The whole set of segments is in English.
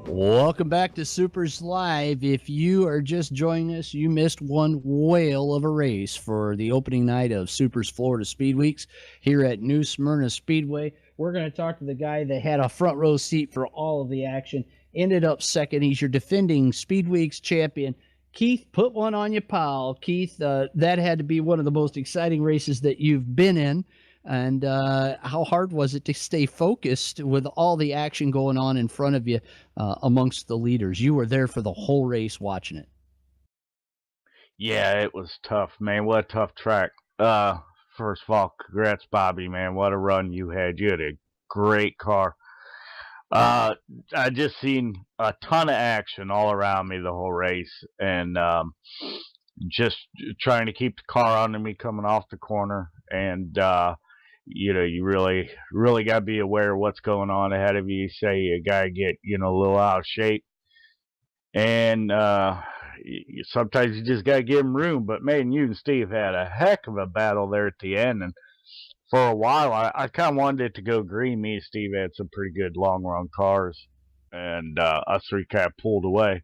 Welcome back to Supers Live. If you are just joining us, you missed one whale of a race for the opening night of SUPRS Florida Speedweeks here at New Smyrna Speedway. We're going to talk to the guy that had a front row seat for all of the action, ended up second. He's your defending Speedweeks champion. Keith, put one on your pal. Keith, that had to be one of the most exciting races that you've been in. And how hard was it to stay focused with all the action going on in front of you amongst the leaders? You were there for the whole race watching it. Yeah, it was tough, man. What a tough track. First of all, congrats, Bobby, man. What a run you had. You had a great car. I just seen a ton of action all around me the whole race, and just trying to keep the car under me coming off the corner. And you really got to be aware of what's going on ahead of you. Say a guy get a little out of shape, and sometimes you just got to give him room. But man, you and Steve had a heck of a battle there at the end, and for a while I kind of wanted it to go green. Me and Steve had some pretty good long run cars, and us three kind of pulled away.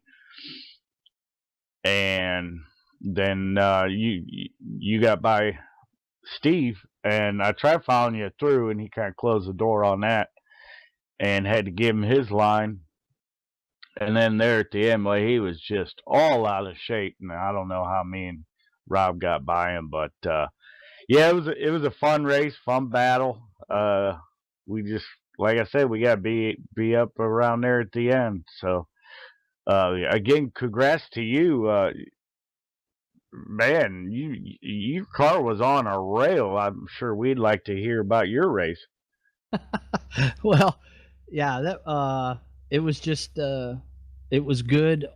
And then you got by Steve, and I tried following you through, and he kind of closed the door on that, and had to give him his line. And then there at the end, well, he was just all out of shape, and I don't know how me and Rob got by him, but yeah, it was a fun race, fun battle. We just, like I said, we got to be up around there at the end. So again, congrats to you, man. Your car was on a rail. I'm sure we'd like to hear about your race. Well, yeah, that it was just it was good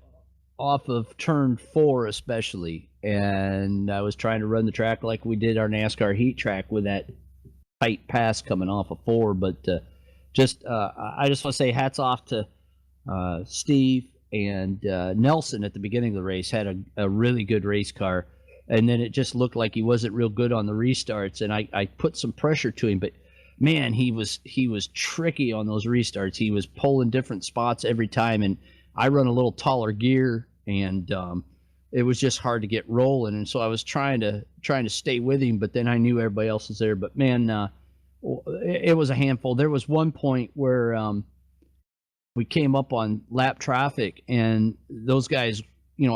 off of turn 4 especially, and I was trying to run the track like we did our NASCAR heat track with that tight pass coming off of 4. But I just want to say hats off to Steve and Nelson at the beginning of the race. Had a really good race car, and then it just looked like he wasn't real good on the restarts, and I put some pressure to him, but man, he was tricky on those restarts. He was pulling different spots every time, and I run a little taller gear, and it was just hard to get rolling. And so I was trying to stay with him, but then I knew everybody else was there. But man, it was a handful. There was one point where we came up on lap traffic, and those guys,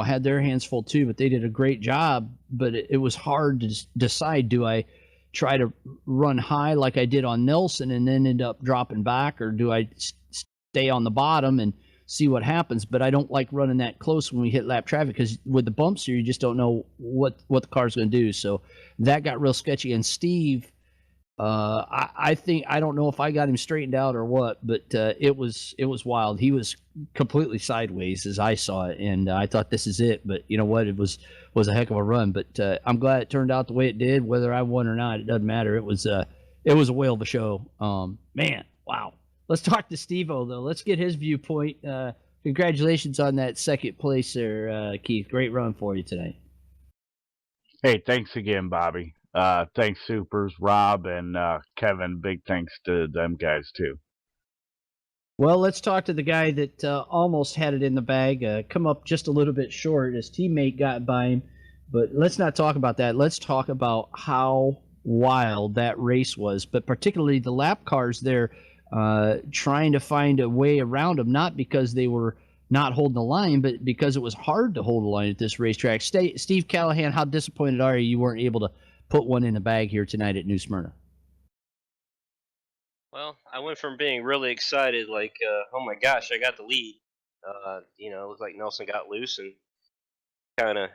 had their hands full too, but they did a great job. But it was hard to decide, do I try to run high like I did on Nelson and then end up dropping back, or do I stay on the bottom and see what happens? But I don't like running that close when we hit lap traffic, because with the bumps here, you just don't know what the car's going to do. So that got real sketchy. And Steve, I think, I don't know if I got him straightened out or what, but it was wild. He was completely sideways as I saw it, and I thought, this is it. But you know what? It was a heck of a run. But I'm glad it turned out the way it did. Whether I won or not, it doesn't matter. It was a whale of a show. Man, wow. Let's talk to Steve-O, though. Let's get his viewpoint. Congratulations on that second place there, Keith. Great run for you tonight. Hey, thanks again, Bobby. Thanks, Supers, Rob, and Kevin. Big thanks to them guys too. Well, let's talk to the guy that almost had it in the bag, come up just a little bit short. His teammate got by him, but let's not talk about that. Let's talk about how wild that race was, but particularly the lap cars there, trying to find a way around them, not because they were not holding the line, but because it was hard to hold the line at this racetrack. Steve Callahan, how disappointed are you weren't able to put one in the bag here tonight at New Smyrna? Well, I went from being really excited, like, oh my gosh, I got the lead. It looked like Nelson got loose and kind of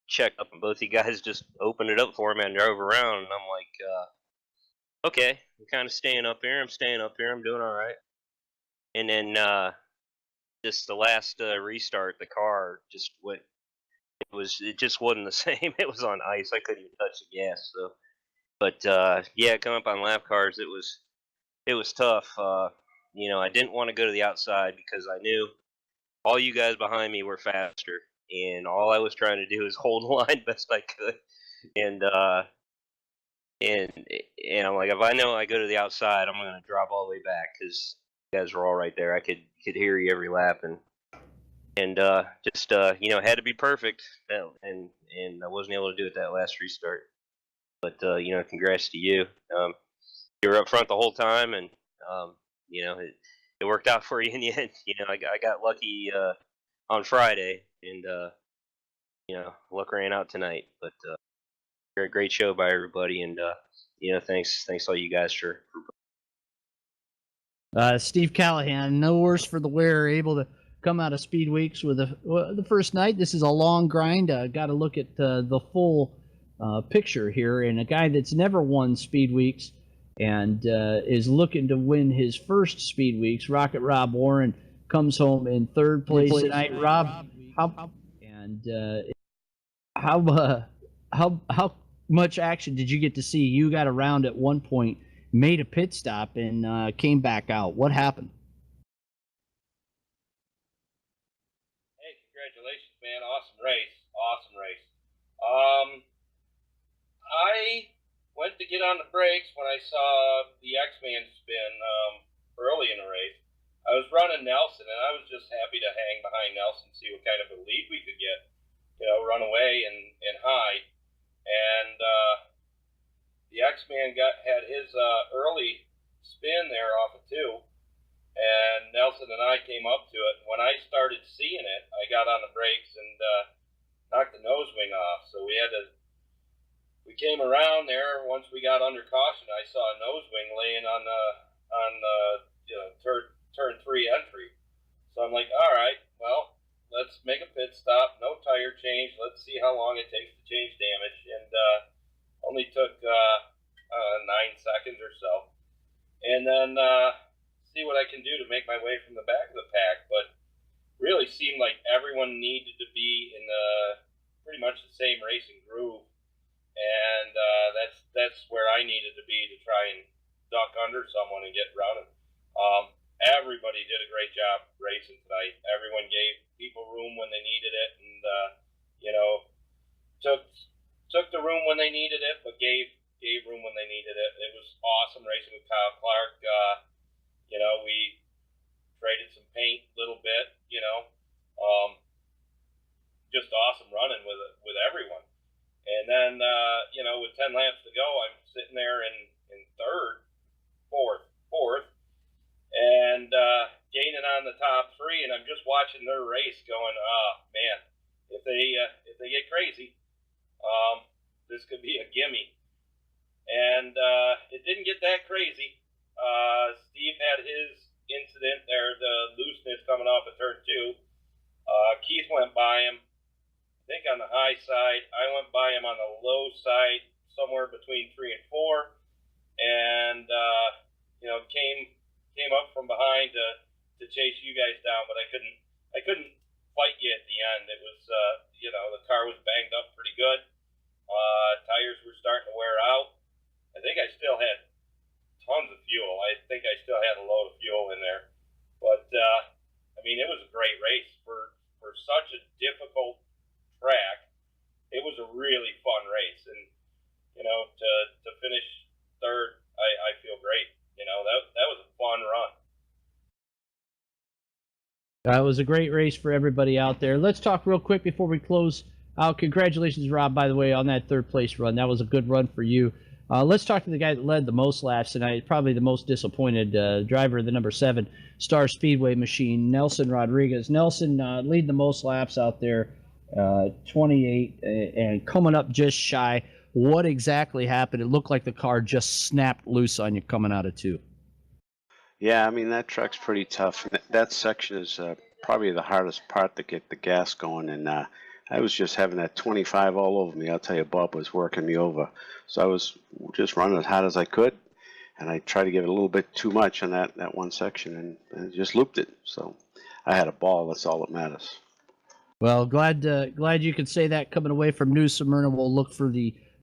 checked up, and both you guys just opened it up for him and drove around. And I'm like, okay, I'm kind of staying up here. I'm staying up here. I'm doing all right. And then just the last restart, the car just went. It just wasn't the same. It was on ice. I couldn't even touch the gas. So, but yeah, coming up on lap cars, it was tough. I didn't want to go to the outside because I knew all you guys behind me were faster, and all I was trying to do is hold the line best I could. And and I'm like, if I know I go to the outside, I'm gonna drop all the way back because you guys were all right there. I could hear you every lap, and and just had to be perfect, and I wasn't able to do it that last restart. But congrats to you. You were up front the whole time, and it worked out for you in the end. I got lucky on Friday, and luck ran out tonight. But great show by everybody, and thanks all you guys for Steve Callahan, no worse for the wear, able to come out of Speedweeks with the first night. This is a long grind. Got to look at the full picture here, and a guy that's never won Speedweeks and is looking to win his first Speedweeks. Rocket Rob Warren comes home in third place tonight. Rob, how much action did you get to see? You got around at one point, made a pit stop, and came back out. What happened? Hey, congratulations, man. Awesome race. I went to get on the brakes when I saw the X-Man spin early in the race. I was running Nelson, and I was just happy to hang behind Nelson, see what kind of a lead we could get, run away and hide. And the X-Man had his early spin there off of 2, and Nelson and I came up to it. When I started seeing it, I got on the brakes and knocked the nose wing off. So we came around there. Once we got under caution, I saw a nose wing laying on turn 3 entry. So I'm like, all right, well, let's make a pit stop. No tire change. Let's see how long it takes to change damage. And only took 9 seconds or so. And then see what I can do to make my way from the back of the pack. But really seemed like everyone needed to be in pretty much the same racing groove. And that's where I needed to be to try and duck under someone and get running. Everybody did a great job racing tonight. Everyone gave people room when they needed it, and took the room when they needed it, but gave room when they needed it. It was awesome racing with Kyle Clark. We traded some paint a little bit. Just awesome running with everyone. And then with 10 laps to go, I'm sitting there in fourth, and gaining on the top 3, and I'm just watching their race, going, oh man, if they get crazy, this could be a gimme. And it didn't get that crazy. Steve had his incident there, the looseness coming off of turn 2. Keith went by him, I think on the high side. I went by him on the low side, somewhere between 3 and 4, and came up from behind to chase you guys down, but I couldn't fight you at the end. It was the car was banged up pretty good. Tires were starting to wear out. I think I still had tons of fuel. I think I still had a load of fuel in there, but it was a great race for such a difficult track. It was a really fun race, and to finish third, I feel great. That was a fun run. It was a great race for everybody out there. Let's talk real quick before we close out. Congratulations, Rob, by the way, on that third place run. That was a good run for you. Let's talk to the guy that led the most laps tonight, probably the most disappointed driver of the number 7 SUPRS Speedway machine, Nelson Rodriguez. Nelson lead the most laps out there, 28, and coming up just shy. What exactly happened? It looked like the car just snapped loose on you coming out of 2. Yeah, that track's pretty tough. That section is probably the hardest part to get the gas going, and I was just having that 25 all over me. I'll tell you, Bob was working me over. So I was just running as hard as I could, and I tried to give it a little bit too much on that one section, and just looped it. So I had a ball. That's all that matters. Well, glad you could say that coming away from New Smyrna. We'll look for the